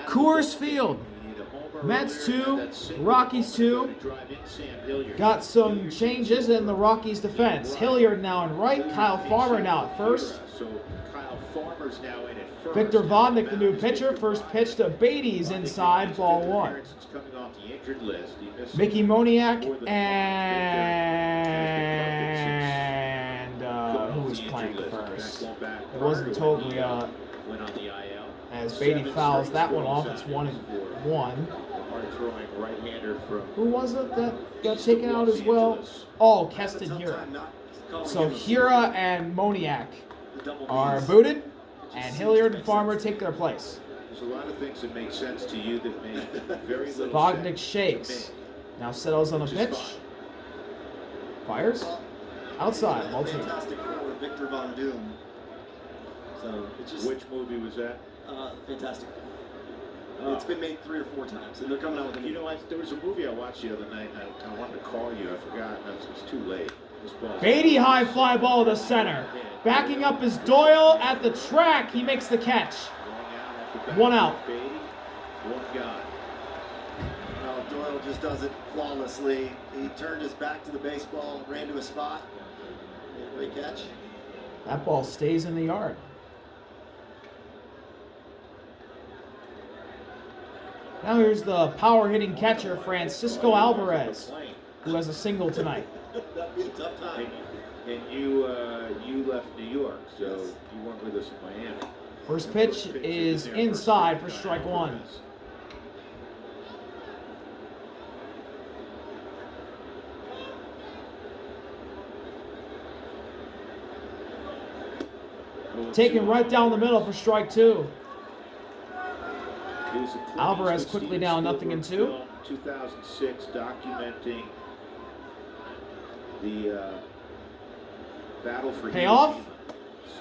Coors Field. Mets 2, Rockies 2. Got some changes in the Rockies defense. Hilliard now in right, Kyle Farmer now at first. Victor Vodnik, the new pitcher. First pitch to Beatty's inside, ball 1. Mickey Moniak and who was playing first? It wasn't Toglia. As Beatty fouls that one off, it's 1-1. Who was it that got taken out as well? Oh, Keston Hira. So Hira and Moniak are booted, and Hilliard and Farmer take their place. There's a lot of things that make sense to you that make very little Vodnik shakes. Now settles on the pitch. Fires. Outside. Multi. Fantastic forward, Victor Von Doom. So it's just Which movie was that? Fantastic. It's been made 3 or 4 times, and they're coming out with a new. There was a movie I watched the other night, and I wanted to call you. I forgot. It was too late. Beatty high fly ball to center. Backing up is Doyle at the track. He makes the catch. 1 out. One gone. No, Doyle just does it flawlessly. He turned his back to the baseball, ran to a spot. Great catch. That ball stays in the yard. Now here's the power-hitting catcher, Francisco Alvarez, who has a single tonight. That'd be a tough time. And you left New York, so you weren't with us in Miami. First pitch is inside for strike 1. Taken right down the middle for strike 2. Alvarez quickly down 0-2. 2006, documenting the battle for payoff.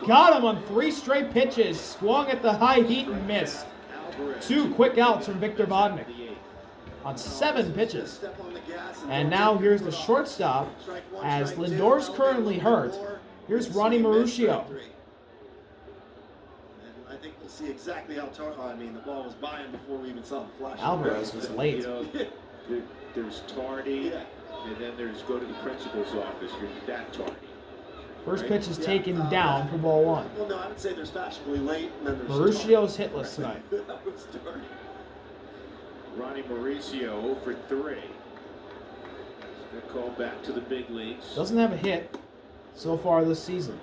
Got him on 3 straight pitches. Swung at the high heat and missed. 2 quick outs from Victor Vodnik on 7 pitches. And now here's the shortstop, as Lindor's currently hurt. Here's Ronnie Mauricio. I think we'll see exactly how the ball was by him before we even saw the flash. Alvarez was late. There's tardy, and then there's go to the principal's office. You're that tardy. First pitch is taken down for ball 1. Well, no, I would say there's fashionably late, and then there's Mauricio's hitless tonight. That was tardy. Ronnie Mauricio 0 for 3. He's going to call back to the big leagues. Doesn't have a hit so far this season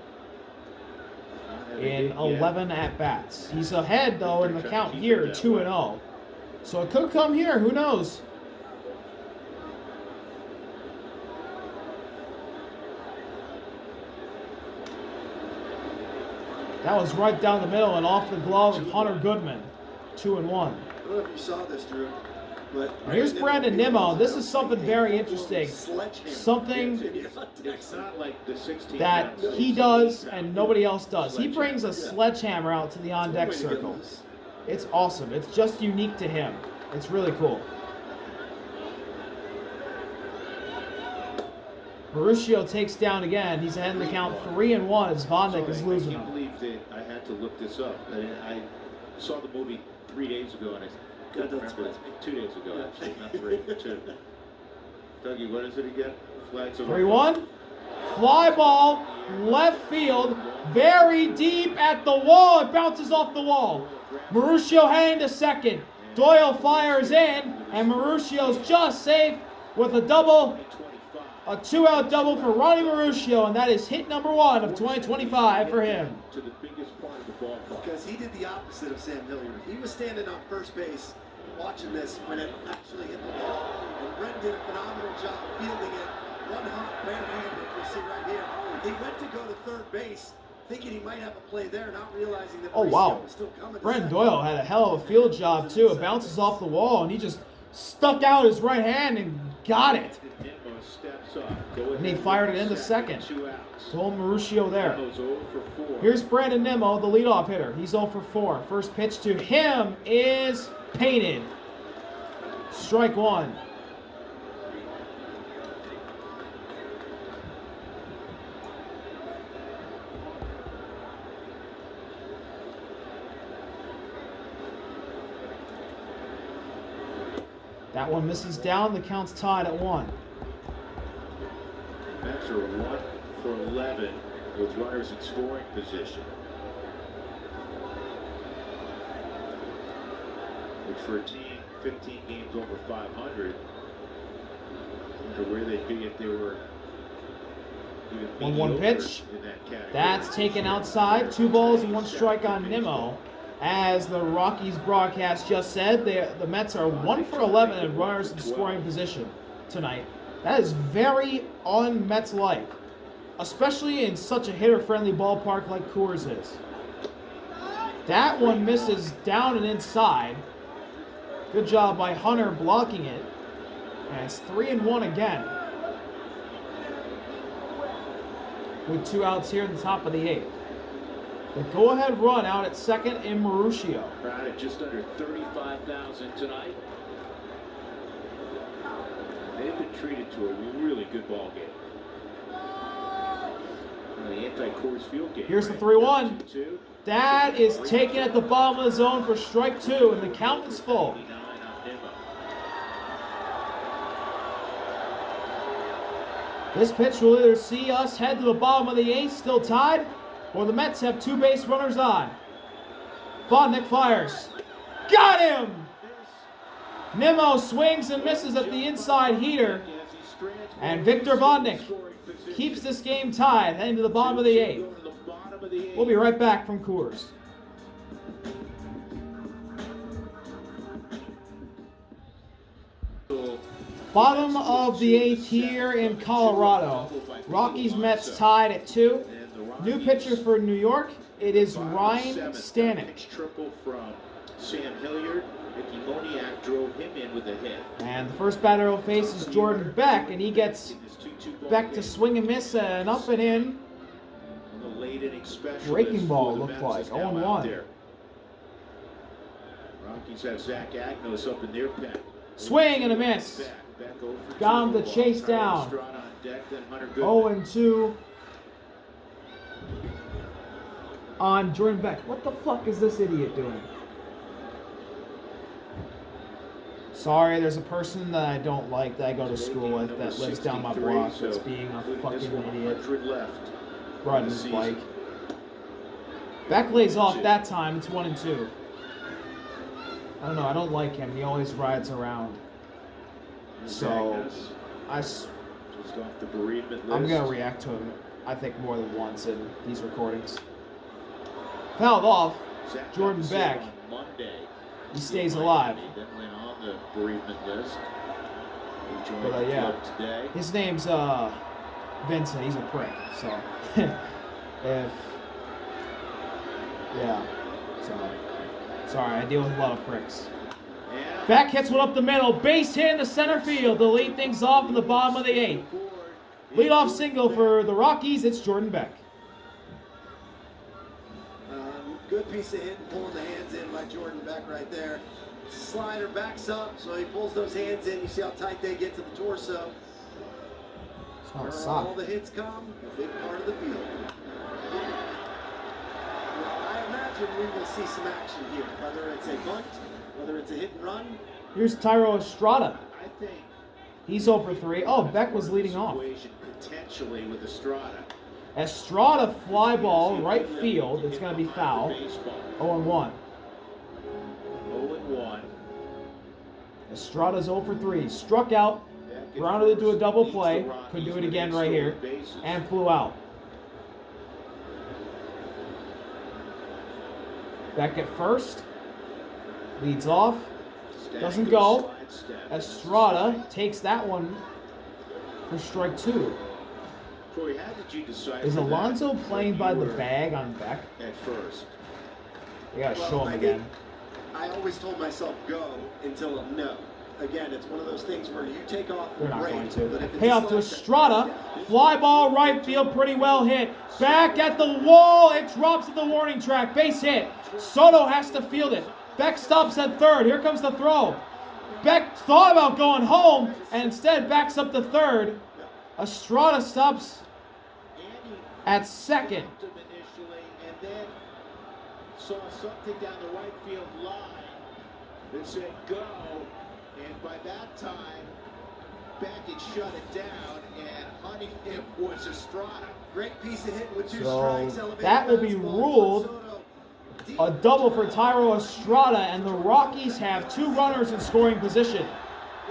in 11 at-bats. He's ahead, though, in the count here, 2-0. So it could come here. Who knows? That was right down the middle and off the glove of Hunter Goodman. 2-1. I don't know if you saw this, Drew, but here's Brandon Nimmo. This is something very interesting. Something It's not like the 16 that he does and nobody else does. He brings a sledgehammer out to the on-deck circle. It's awesome. It's just unique to him. It's really cool. Mauricio takes down again. He's ahead in the count 3-1 as Vodnik is losing him. I can't believe that I had to look this up. I saw the movie 3 days ago, and I couldn't remember it. 2 days ago, actually, not 3, 2. Dougie, what is it again? Flags over. 3-1. Fly ball, left field, very deep at the wall. It bounces off the wall. Mauricio heading to second. Doyle fires in, and Mauricio's just safe with a double. A 2-out double for Ronnie Mauricio, and that is hit number 1 of 2025 for him. To the biggest part of the ballpark. Because he did the opposite of Sam Hilliard. He was standing on first base watching this when it actually hit the wall. And Brent did a phenomenal job fielding it. One hop, barehanded, you'll see right here. He went to go to third base, thinking he might have a play there, not realizing that Mauricio was still coming. Brent Doyle had a hell of a field job, too. It bounces off the wall, and he just stuck out his right hand and got it. And he fired it into second. Told Mauricio there. Here's Brandon Nimmo, the leadoff hitter. He's 0 for 4. First pitch to him is painted. Strike 1. That one misses down. The count's tied at 1. Mets are 1 for 11 with runners in scoring position. Which for a team 15 games over 500, I wonder where they'd be if they were even 1-1 pitch. in that category. That's taken outside. 2 balls and 1 strike on Nimmo. As the Rockies broadcast just said, the Mets are 1 for 11 in runners in scoring position tonight. That is very un-Mets-like, especially in such a hitter-friendly ballpark like Coors is. That one misses down and inside. Good job by Hunter blocking it. And it's 3-1 again. With 2 outs here in the top of the 8th. The go-ahead run out at second in Mauricio. Crowd at just under 35,000 tonight. They've been treated to a really good ball game. The anti-Coors field game. Here's the 3-1. That is taken at the bottom of the zone for strike 2, and the count is full. This pitch will either see us head to the bottom of the 8th, still tied, or the Mets have 2 base runners on. Vonnegut fires. Got him! Nimmo swings and misses at the inside heater. And Victor Vonnegut keeps this game tied, heading to the bottom of the 8th. We'll be right back from Coors. Bottom of the 8th here in Colorado. Rockies Mets tied at 2. New pitcher for New York. It is Ryan Stanek. Triple from Sam Hilliard. Mickey Moniak drove him in with a hit. And the first batter will face is Jordan Beck, and he gets Beck to swing and miss, and up and in. Breaking ball looked like 0-1. Rockies have Zach Agnos up in their pen. Swing and a miss. Got him to chase down. 0-2 on Jordan Beck. What the fuck is this idiot doing? Sorry, there's a person that I don't like that I go to school with that lives down my block that's being a fucking idiot. Riding his bike. Beck lays off that time. It's 1-2. I don't know. I don't like him. He always rides around. So, I'm going to react to him, I think, more than once in these recordings. Fouled off. Jordan Beck. He stays alive. But, yeah. His name's Vincent. He's a prick. So, yeah. So, sorry, I deal with a lot of pricks. Beck hits one up the middle. Base hit in the center field to lead things off in the bottom of the 8th. Leadoff single for the Rockies. It's Jordan Beck. Good piece of hitting, pulling the hands in by Jordan Beck right there. Slider backs up, so he pulls those hands in. You see how tight they get to the torso. Where all the hits come, a big part of the field. I imagine we will see some action here, whether it's a bunt, whether it's a hit and run. Here's Tyro Estrada. I think he's 0 for 3. Oh, Beck was leading off. Potentially with Estrada. Estrada fly ball, right field. It's going to be foul. 0-1. 0-1. Estrada's 0 for 3. Struck out. Grounded into a double play. Could do it again right here. And flew out. Beck at first. Leads off. Doesn't go. Estrada takes that one for strike 2. Corey, how did you decide? Is Alonso playing by the bag on Beck? At first. We gotta show him again. I always told myself go until a no. Again, it's one of those things where you take off. They're not going to. Payoff to Estrada. Fly ball right field, pretty well hit. Back at the wall. It drops at the warning track. Base hit. Soto has to field it. Beck stops at third. Here comes the throw. Beck thought about going home and instead backs up to third. Estrada stops at second. And then saw something down the right field line that said go. And by that time, Beckett shut it down, and hunting him was Estrada. Great piece of hit with 2 So strikes. Elevated that will be fastball. ruled Soto, deep a double for Thairo Estrada, and the Rockies have 2 runners in scoring position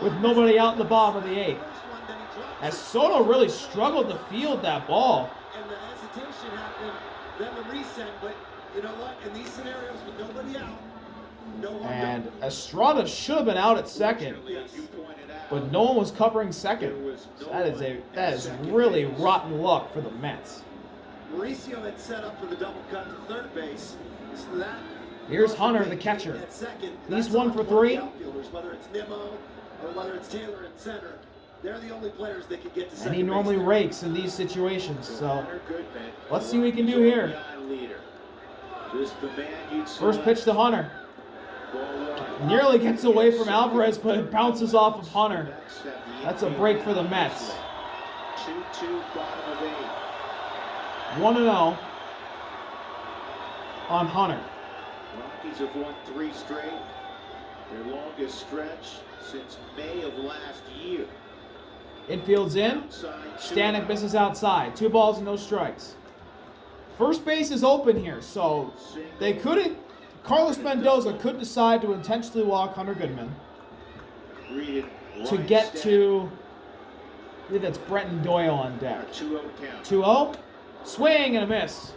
with nobody out in the bottom of the 8th. first one, then he drops As it. Soto really struggled to field that ball. And the hesitation happened, then the reset. But you know what? In these scenarios with nobody out, no one. And Estrada should have been out at second, Fortunately, as you pointed out, but no one was covering there second. was no That one is at really second base. rotten luck for the Mets. Mauricio had set up for the double cut to third base. So that Here's Hunter, the catcher. at second. He's That's 1 on for one of 3. the outfielders, whether it's Nimmo or whether it's Taylor in center. They're the only players that can get to second And he base. normally rakes in these situations. So Hunter Goodman, let's see what we can do here. beyond leader. Just the man you'd First select. pitch to Hunter. Ball one. Nearly gets away from Alvarez, but it bounces off of Hunter. That's a break for the Mets. 2-2, bottom of 8. 1-0 on Hunter. Rockies have won 3 straight, their longest stretch since May of last year. Infield's in. Outside, Stanek misses outside. 2 balls and no strikes. First base is open here, so they couldn't. Carlos Mendoza could decide to intentionally walk Hunter Goodman greeted to Ryan get Stanek. to. I think that's Bretton Doyle on deck. 2-0 count. 2-0. Swing and a miss.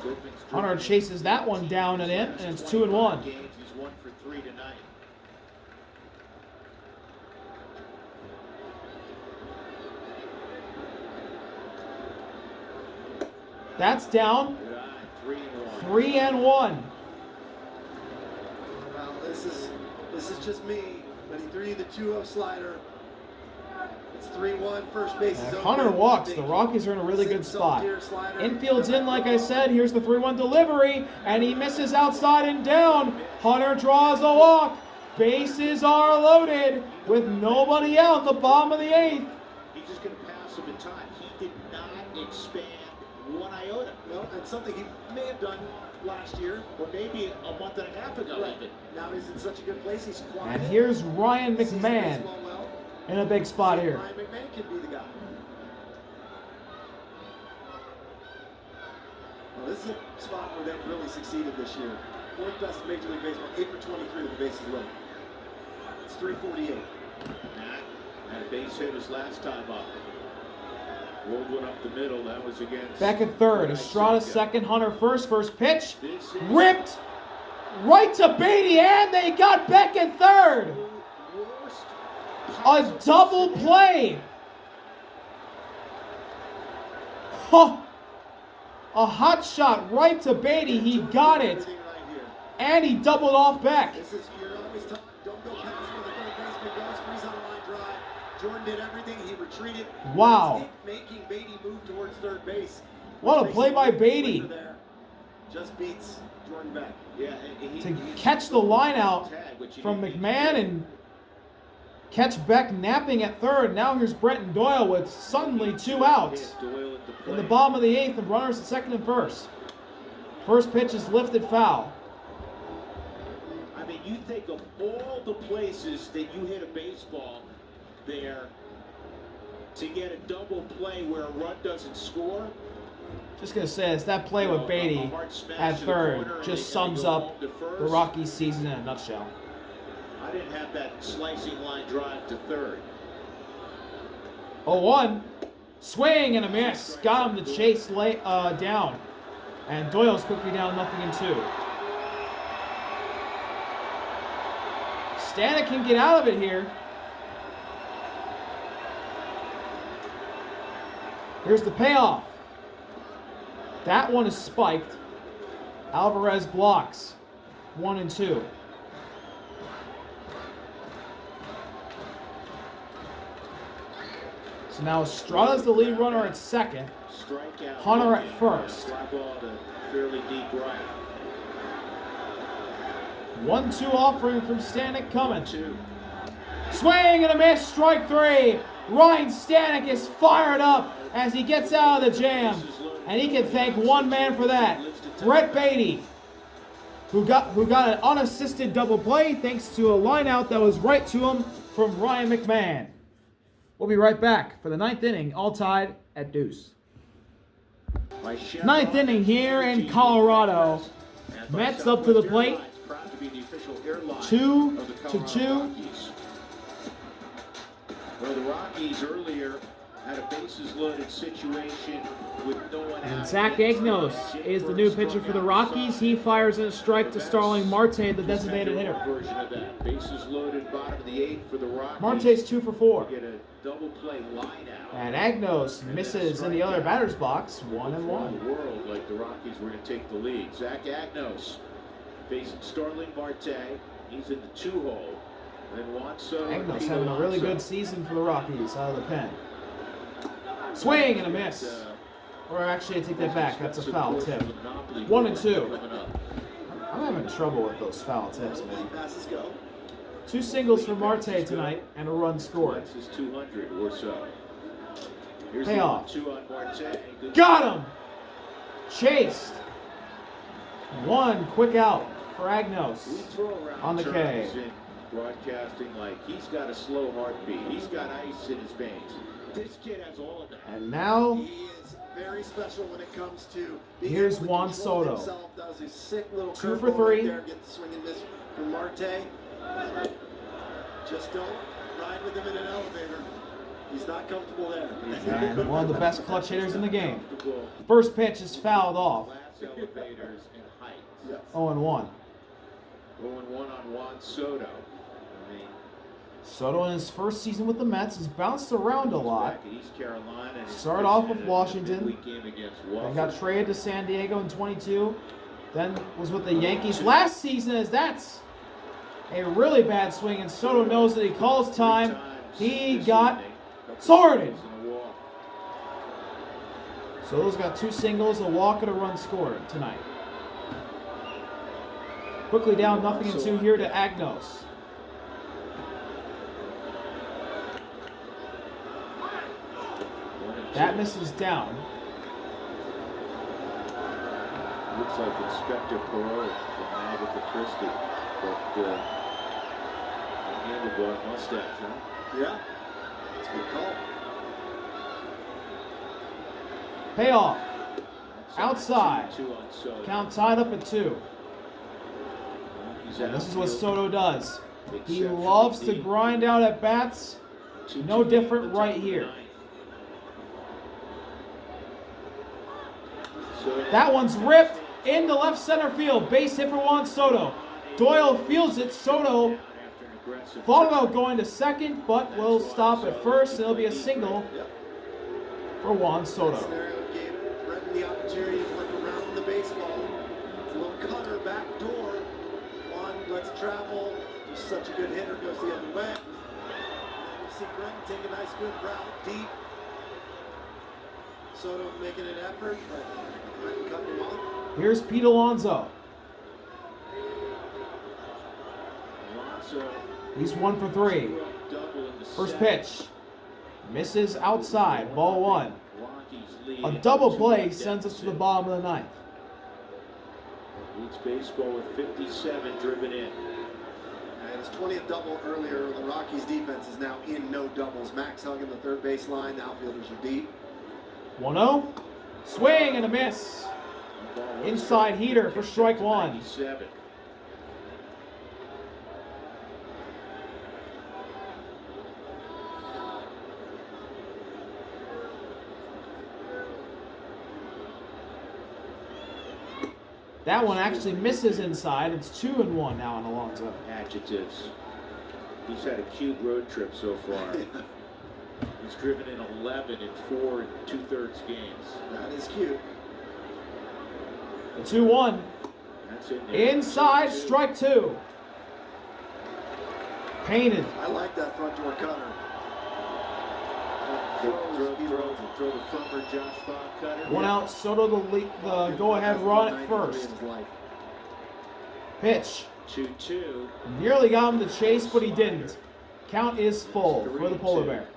Goodman's Hunter driven chases that one down and in, and it's 2-1. games. He's 1 for 3 tonight. That's down. Good eye, 3-1. 3-1. Well, this is just me, but he threw you the 2-0 slider. It's 3-1. First base is If open. Hunter walks, the Rockies are in a really good spot. Tier slider. Infield's in, like I said. Here's the 3-1 delivery, and he misses outside and down. Hunter draws a walk. Bases are loaded with nobody out in the bottom of the 8th. He's just going to pass him in time. He did not expand 1 iota. No, that's something he may have done last year. Or maybe a month and a half ago Right. even. Now he's in such a good place. He's quiet. And here's Ryan Sees the McMahon baseball well. in a big spot here. Ryan McMahon can be the guy. Well, this is a spot where they've really succeeded this year. 4th best in Major League Baseball, 8 for 23 with the bases loaded. It's 348. Matt had a base hit his last time up. Rolled one up the middle. That was against. Back at third. Estrada second. Hunter first. First pitch. This is Ripped right to Beatty, and they got Beck at third. the worst A possible double scenario. play. Huh. A hot shot right to Beatty. He got it. Everything right here. And he doubled off Beck. This is, you're always taught, don't go past where the third baseman goes. Freeze on the line drive. Jordan did everything. He retreated. Wow. Making Beatty move towards third base. What a Makes play it by a little Beatty. quicker there. Just beats Jordan Beck. Yeah, and To catch the line out tag, which he from didn't McMahon and catch Beck napping at third. Now here's Bretton Doyle with suddenly 2 outs. hit Doyle at the In the plate. bottom of the 8th, and runners at second and first. First pitch is lifted foul. I mean, you think of all the places that you hit a baseball there to get a double play where a run doesn't score. Just gonna say this, that play with Beatty at third just sums up the Rockies season in a nutshell. I didn't have that slicing line drive to third. 0-1. Swing and a miss. Got him to chase down. And Doyle's quickly down 0-2. Stanek can get out of it here. Here's the payoff. That one is spiked. Alvarez blocks. 1-2. So now Estrada's the lead runner at second. Strikeout. Hunter at first. Fly ball to fairly deep right. 1-2 offering from Stanek coming. 2. Swing and a miss, strike 3. Ryan Stanek is fired up as he gets out of the jam. And he can thank one man for that. Brett Beatty. who got an unassisted double play thanks to a line out that was right to him from Ryan McMahon. We'll be right back for the 9th inning, all tied at deuce. 9th inning here in Colorado. Mets up to the plate. 2-2. Well, the Rockies earlier had a bases loaded situation with no one out. And Zach Agnos is the new pitcher for the Rockies. He fires in a strike to Starling Marte, the designated hitter. Version of that. Bases loaded, bottom of the 8th for the Rockies. Marte's 2 for 4. Get a double play line out. And Agnos misses in the other batter's box, 1-1. World like the Rockies were going to take the lead. Zach Agnos facing Starling Marte. He's in the 2-hole. Agnos having a really good season for the Rockies out of the pen. Swing and a miss. Or actually, I take that back. That's a foul tip. 1-2. I'm having trouble with those foul tips, man. 2 singles for Marte tonight and a run scored. That's his 200 or so. Payoff. Got him! Chased. 1 quick out for Agnos on the K. Broadcasting like he's got a slow heartbeat. He's got ice in his veins. This kid has all of that. And now he is very special when it comes to here's Juan Soto. That was a sick little 2 for 3. Right get the swing and miss from Marte. Just don't ride with him in an elevator. He's not comfortable there. And one of the best clutch hitters in the game. First pitch is fouled off. 0-1. 0-1 on Juan Soto. Soto in his first season with the Mets has bounced around a lot. Started off with Washington, then got traded to San Diego in 22, then was with the Yankees last season, as that's a really bad swing, and Soto knows that he calls time. He got sorted. Soto's got 2 singles, a walk, and a run scored tonight. Quickly down 0-2 here to Agnos. That misses down. Looks like Inspector Perot from Agatha Christie, but handlebar mustache, huh? Yeah, that's a good call. Payoff. Outside. Count tied up at 2. And this is what Soto does. He loves to grind out at bats. No different right here. That one's ripped into left center field. Base hit for Juan Soto. Doyle fields it. Soto thought about going to second, but will stop at first. It'll be a single for Juan Soto. Gave the opportunity to look around the baseball. It's a little cutter back door. Let's travel. Just such a good hitter, goes the other way. You see Greg take a nice good route deep. Soto making an effort, but Greg cutting him off. Here's Pete Alonso. He's 1 for 3. First pitch. Misses outside. Ball 1. A double play sends us to the bottom of the 9th. Leads baseball with 57 driven in. And his 20th double earlier. The Rockies defense is now in no doubles. Max hugging the third base line. The outfielders are deep. 1-0. Swing and a miss. Inside heater for strike 1. That one actually misses inside. It's 2-1 now on Alonso. Adjectives. He's had a cute road trip so far. He's driven in 11 in 4 2/3 games. That is cute. The 2-1. That's it. Inside, strike 2. Painted. I like that front door cutter. Throw the front Josh Fogg cutter. 1 out. Soto the go-ahead run at first. Pitch. 2-2. Nearly got him to chase, but he didn't. Count is full for the Polar Bear.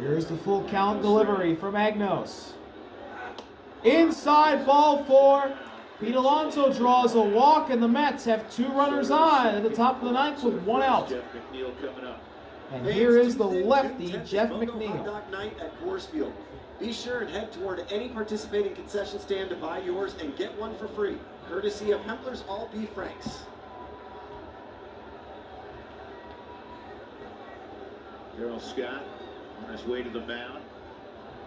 Here's the full count delivery from Agnos. Inside ball 4. Pete Alonso draws a walk, and the Mets have 2 runners on at the top of the 9th with 1 out. And here is the lefty, Jeff McNeil. Night at Coors Field. Be sure and head toward any participating concession stand to buy yours and get one for free, courtesy of Hempler's All Beef Franks. Darryl Scott on his way to the mound.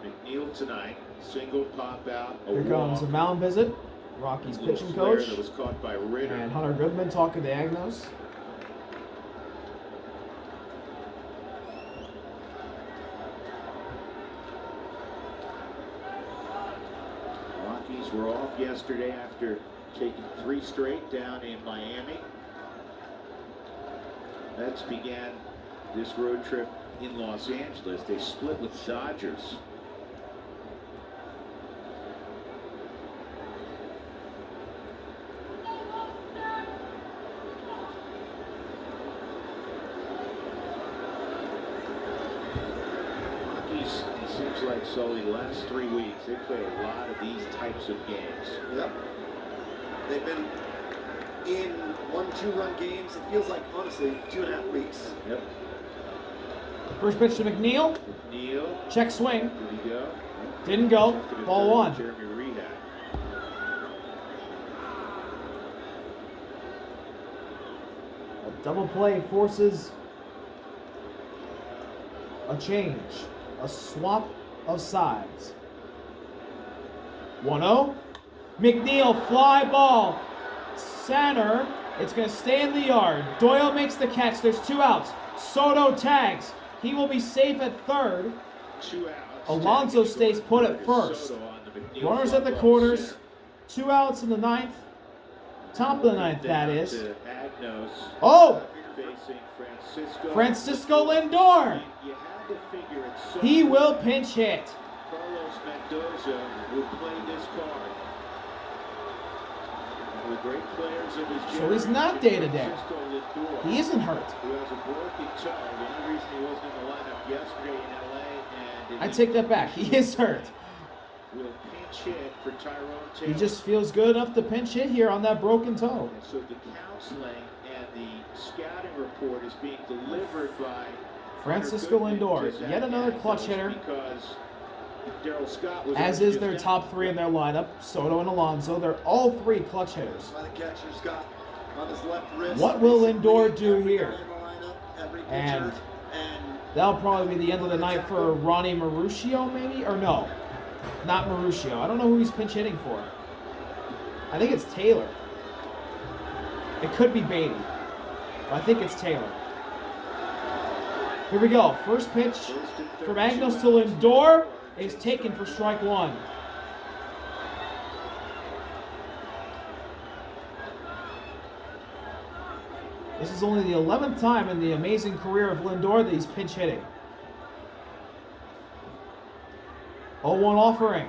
McNeil tonight, single pop out. Here comes a mound visit. Rockies pitching coach that was caught by Ritter. And Hunter Goodman talking to Agnos. Rockies were off yesterday after taking 3 straight down in Miami. Mets began this road trip in Los Angeles. They split with Dodgers. Rockies, it seems like Sully, the last 3 weeks, they play a lot of these types of games. Yep. They've been in 1-2-run games. It feels like, honestly, 2.5 weeks. Yep. First pitch to McNeil. McNeil. Check swing. Did he go? Didn't go. Ball 1. Jeremy Rehab. A double play forces a change. A swap of sides. 1-0. McNeil, fly ball. Center. It's going to stay in the yard. Doyle makes the catch. There's 2 outs. Soto tags. He will be safe at third. 2 outs. Alonso stays put at first. Runners at the corners. 2 outs in the 9th. Top of the 9th, that is. Oh! Francisco Lindor. He will pinch hit. Carlos Mendoza will play this card. The great players of his So he's not day-to-day. Francisco Lindor, He isn't hurt. who has a broken toe. The only reason he wasn't in the lineup yesterday in LA, and I take that back. He is hurt. will pinch hit for Tyrone Taylor. He just feels good enough to pinch hit here on that broken toe. And so the counseling and the scouting report is being delivered by Francisco Hunter Goodman Lindor, to yet Zach another Agnos clutch hitter. Because Darryl Scott was As already is their just top 3 in their lineup, Soto and Alonso. They're all 3 clutch hitters. By the catcher's got on his left wrist. What will Lindor do Every here? guy in the lineup, every pitcher, And and that'll probably be the end of the night for Ronnie Mauricio, maybe? Or no, not Mauricio. I don't know who he's pinch hitting for. I think it's Taylor. It could be Beatty, but I think it's Taylor. Here we go. First pitch from Agnos to Lindor is taken for strike 1. This is only the 11th time in the amazing career of Lindor that he's pinch hitting. 0-1 offering.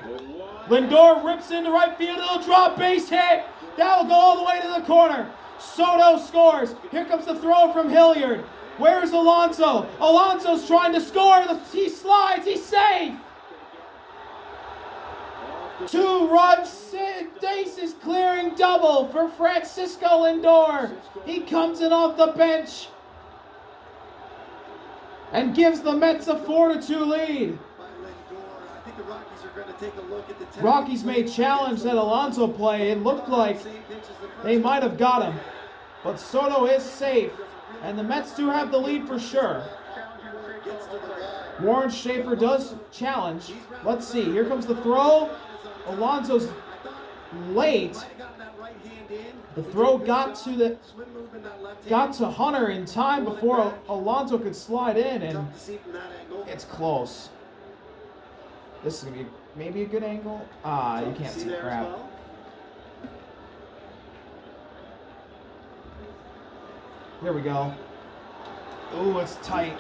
Lindor rips into right field. It'll drop, base hit. That'll go all the way to the corner. Soto scores. Here comes the throw from Hilliard. Where's Alonso? Alonso's trying to score. He slides. He's safe. 2-run bases clearing double for Francisco Lindor. He comes in off the bench and gives the Mets a 4-2 lead. Rockies may challenge that Alonso play. It looked like they might have got him, but Soto is safe, and the Mets do have the lead for sure. Warren Schaefer does challenge. Let's see. Here comes the throw. Alonso's late. The throw got to Hunter in time before Alonso could slide in, and it's close. This is gonna be maybe a good angle. You can't see crap. Here we go. Ooh, it's tight.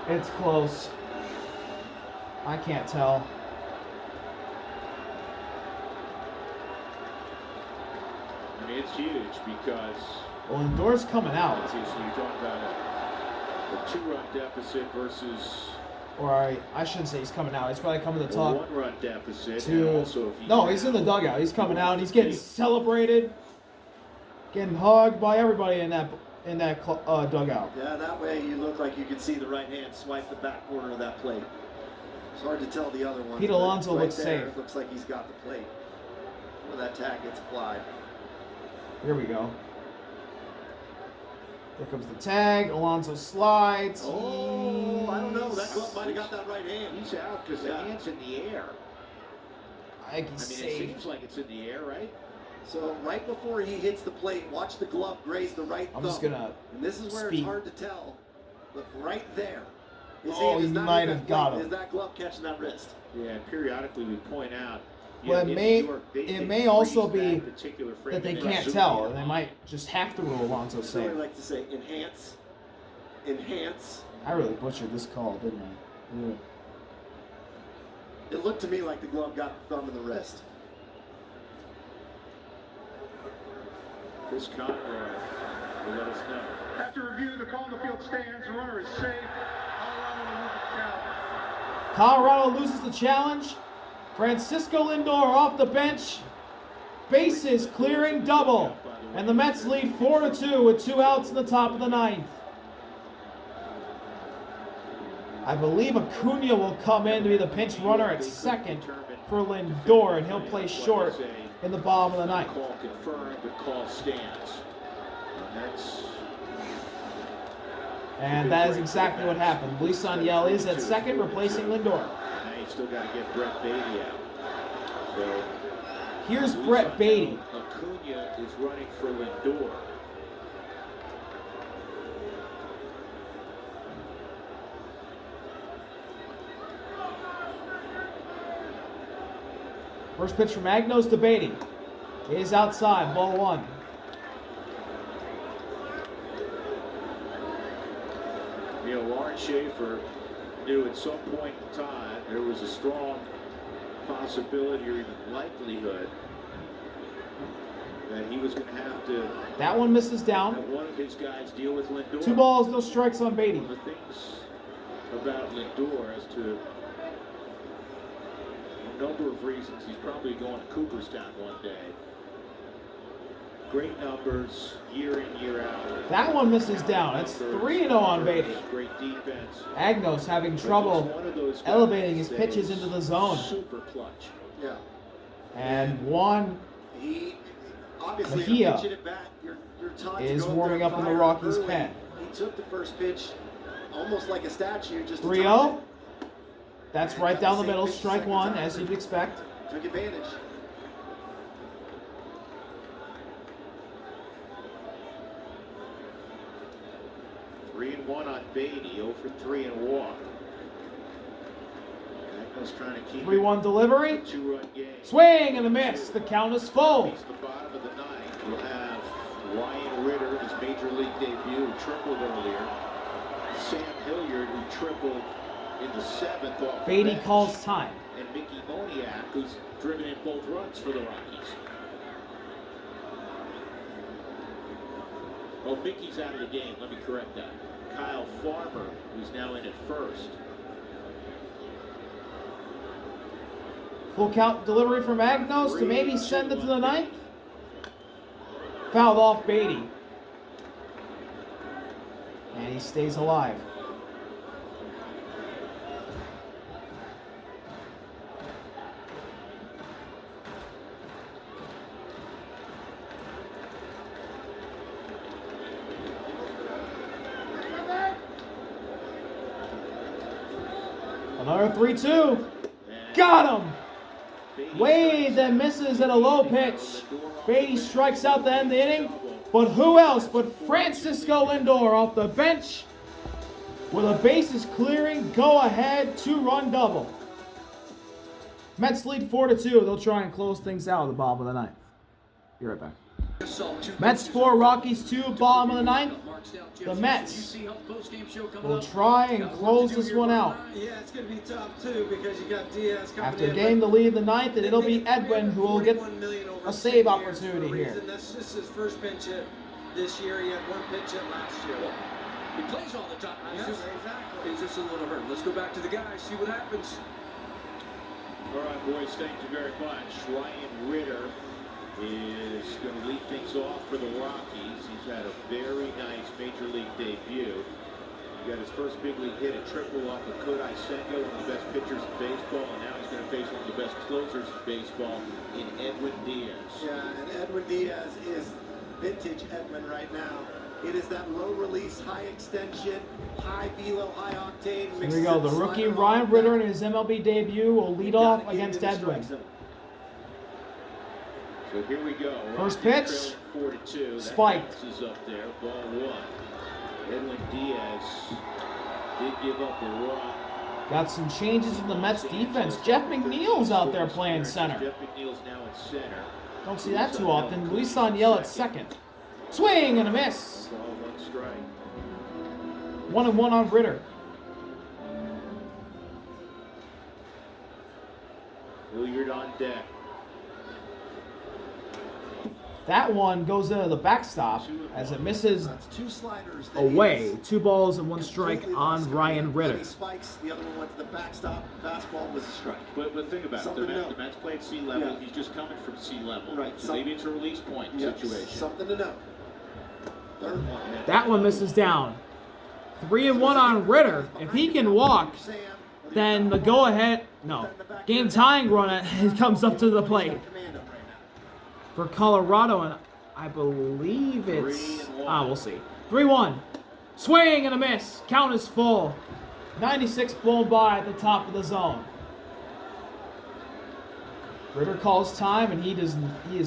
It's close. I can't tell. I mean, it's huge because Well, Lindor's coming out. obviously you're talking about a 2-run deficit versus Or I shouldn't say he's coming out. He's probably coming to a talk 1-run deficit. to. And also if No, he's in the dugout. He's coming out and he's getting celebrated, getting hugged by everybody in that dugout. Yeah, that way you look like you could see the right hand swipe the back corner of that plate. It's hard to tell the other one. Pete Alonso right looks there, safe. It looks like he's got the plate when that tag gets applied. Here we go. Here comes the tag. Alonso slides. Oh, I don't know. That glove might have got that right hand. He's out because the hand's in the air. I think he's It safe. seems like it's in the air, right? So right before he hits the plate, watch the glove graze the right thumb. I'm just gonna And this is where speak. it's hard to tell. But right there. His Oh, hand is he not might in that have got plate. him. Is that glove catching that wrist? Yeah, and periodically we point out. But it may also be that they can't tell, and they might just have to rule Alonso I safe. really like to say enhance. Enhance. I really butchered this call, didn't I? Yeah. It looked to me like the glove got the thumb in the wrist. Chris Conroy will let us know. After review, the call on the field stands. The runner is safe. Colorado loses the challenge. Francisco Lindor off the bench. Bases clearing double. And the Mets lead 4-2 with 2 outs in the top of the 9th. I believe Acuna will come in to be the pinch runner at second for Lindor, and he'll play short in the bottom of the 9th. Call confirmed, the call stands. And that is exactly what happened. Luis Aniel is at second, replacing Lindor. Now you still got to get Brett Beatty out. So Here's Brett Beatty. Acuna is running for Lindor. First pitch from Agnos to Beatty. He is outside, ball 1. You know, Warren Schaefer knew at some point in time there was a strong possibility or even likelihood that he was going to have to That one misses down. have one of his guys deal with Lindor. 2 balls, no strikes on Beatty. One of the things about Lindor as to a number of reasons, he's probably going to Cooperstown one day. Great numbers, year in, year out. That one misses down. It's 3-0 on Beatty. Great defense. Agnos having But he's trouble one of those guys elevating his that pitches is into the zone. Super clutch. Yeah. And Juan He obviously Mejia pitching it back. Your time to is go up warming there up in the fire Rockies' early. pen. He took the first pitch almost like a statue. Just to 3-0. time That's right down the middle. Strike 1, as you'd expect. it. Took advantage. Three and one on Beatty, 0 for 3 and a walk. Agnos trying to keep 3-1 delivery. it a 2-run game. Swing and a miss. The count is full. He's the bottom of the 9th. We'll have Ryan Ritter, his major league debut, tripled earlier. Sam Hilliard, who tripled in the 7th off the Beatty bench. calls time. And Mickey Moniak, who's driven in both runs for the Rockies. Oh, Mickey's out of the game. Let me correct that. Kyle Farmer, who's now in at first. Full count delivery from Agnos to maybe send it to the 9th. Fouled off Beatty. And he stays alive. Another 3-2. Got him! Wade then misses at a low pitch. Beatty strikes out the end of the inning. But who else but Francisco Lindor off the bench with a bases clearing go-ahead 2-run double. Mets lead 4-2. They'll try and close things out at the bottom of the 9th. Be right back. Mets 4, Rockies 2, bottom of the 9th. The Mets will try and close this one out. Yeah, it's going to be tough too because you got Diaz coming After in. getting the lead in the 9th, and it'll be Edwin who will get a save opportunity here. That's just his first pinch hit this year. He had one pinch hit last year. He plays all the time. Exactly. He's just a little hurt. Let's go back to the guys, see what happens. All right, boys, thank you very much. Ryan Ritter is going to lead things off for the Rockies. He's had a very nice Major League debut. He got his first big league hit, a triple off of Kodai Senga, one of the best pitchers in baseball, and now he's going to face one of the best closers in baseball in Edwin Diaz. Yeah, and Edwin Diaz is vintage Edwin right now. It is that low release, high extension, high velo, high octane. Here we go. The rookie Ryan Ritter in his MLB debut will lead off against Edwin. So here we go. First pitch. 4-2. Spiked. Is up there. Ball one. Edwin Diaz did give up a run. Got some changes in the Mets defense. Jeff McNeil's out there playing center. Jeff McNeil's now at center. Don't see that too often. Luis Aniel at second. Swing and a miss. Ball, one strike. 1-1 on Ritter. Hilliard on deck. That one goes into the backstop as it misses That's two sliders. away. 2 balls and 1 strike on Ryan Ritter. Spikes. The other one went to the backstop. Fastball was a strike. But think about Something it. to The note. Mets played sea level. Yeah. He's just coming from sea level. Right. So maybe it's a release point Yep, situation. something to know. Third one. That one misses down. 3-1 on Ritter. If he can walk, Sam, then the go-ahead, no, game-tying run comes up to the plate command him right now. for Colorado, and I believe it's, we'll see. 3-1. Swing and a miss. Count is full. 96 blown by at the top of the zone. Ritter calls time, and he is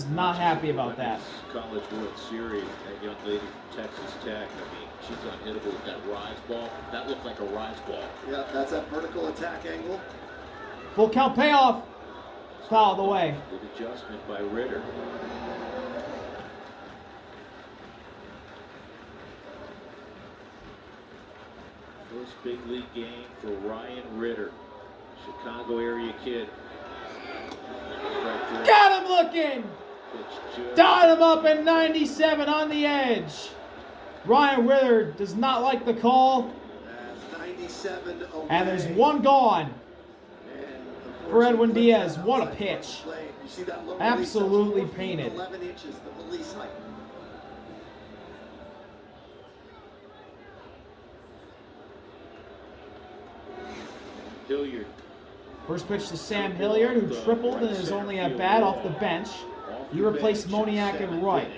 not happy about that. College World Series, that young lady from Texas Tech, I mean, she's unhittable with that rise ball. That looked like a rise ball. Yeah, that's that vertical attack angle. Full count payoff. Foul of the way. Good adjustment by Ritter. First big league game for Ryan Ritter, Chicago area kid. Got him looking. Dialed him up at 97 on the edge. Ryan Ritter does not like the call. 97 away. And there's one gone for Edwin Diaz. What a pitch. You see that low Absolutely release, 4 feet, painted. 11 inches, the release height. Hilliard. First pitch to Sam Hilliard, who tripled and is only at bat off the bench. He replaced Moniak at right.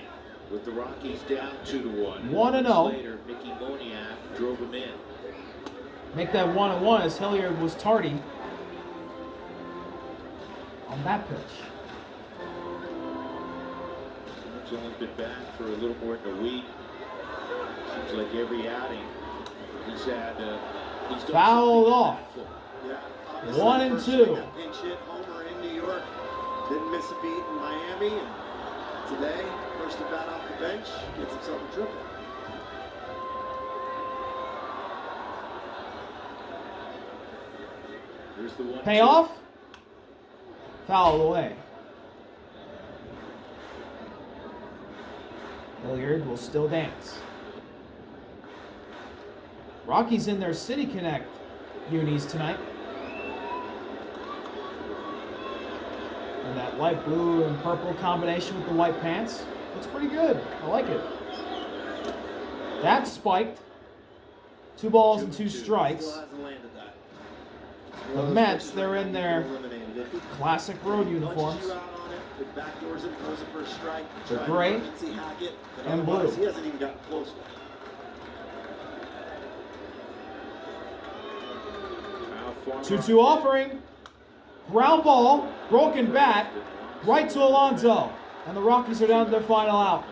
With the Rockies down 2-1. 1-0. Later, Mickey Moniak drove him in. Make that 1-1 as Hilliard was tardy on that pitch. He's only been back for a little more than a week. Seems like every outing he's had. He's done Fouled something off. impactful. Yeah, 1 and 2. Pinch hit homer in New York. Didn't miss a beat in Miami. And today, first at bat off the bench, gets himself a triple. Here's the 1-2. Payoff. Foul away. Hilliard will still dance. Rockies in their City Connect unis tonight. And that light blue and purple combination with the white pants looks pretty good. I like it. That's spiked. 2 balls and 2 strikes. Still hasn't landed that. The Mets, they're in their classic road uniforms. The gray and blue. He hasn't even got close. 2-2 offering. Ground ball, broken bat, right to Alonso. And the Rockies are down to their final out.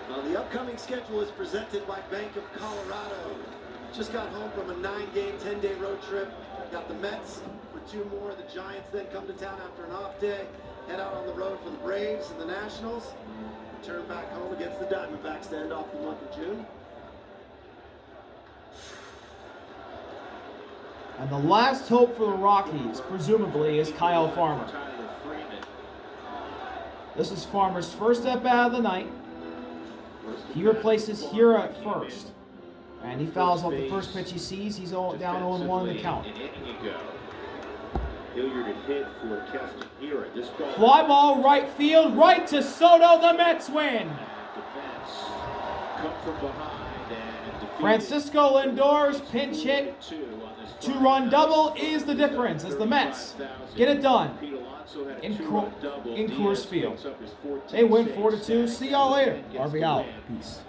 Now the upcoming schedule is presented by Bank of Colorado. Just got home from a 9-game, 10-day road trip. Got the Mets for 2 more. The Giants then come to town after an off day. Head out on the road for the Braves and the Nationals. Return back home against the Diamondbacks to end off the month of June. And the last hope for the Rockies, presumably, is Kyle Farmer. This is Farmer's first at bat of the night. He replaces Hira at first. And he fouls off the first pitch he sees. He's down 0-1 in the count. An inning ago. Hilliard had hit for Castanera. This ball Fly ball right field, right to Soto. The Mets win. defense come from behind and defeated. Francisco Lindor's pinch hit two-run double is the difference as the Mets get it done in Coors Field. They win 4-2. See y'all later. RB out. Peace.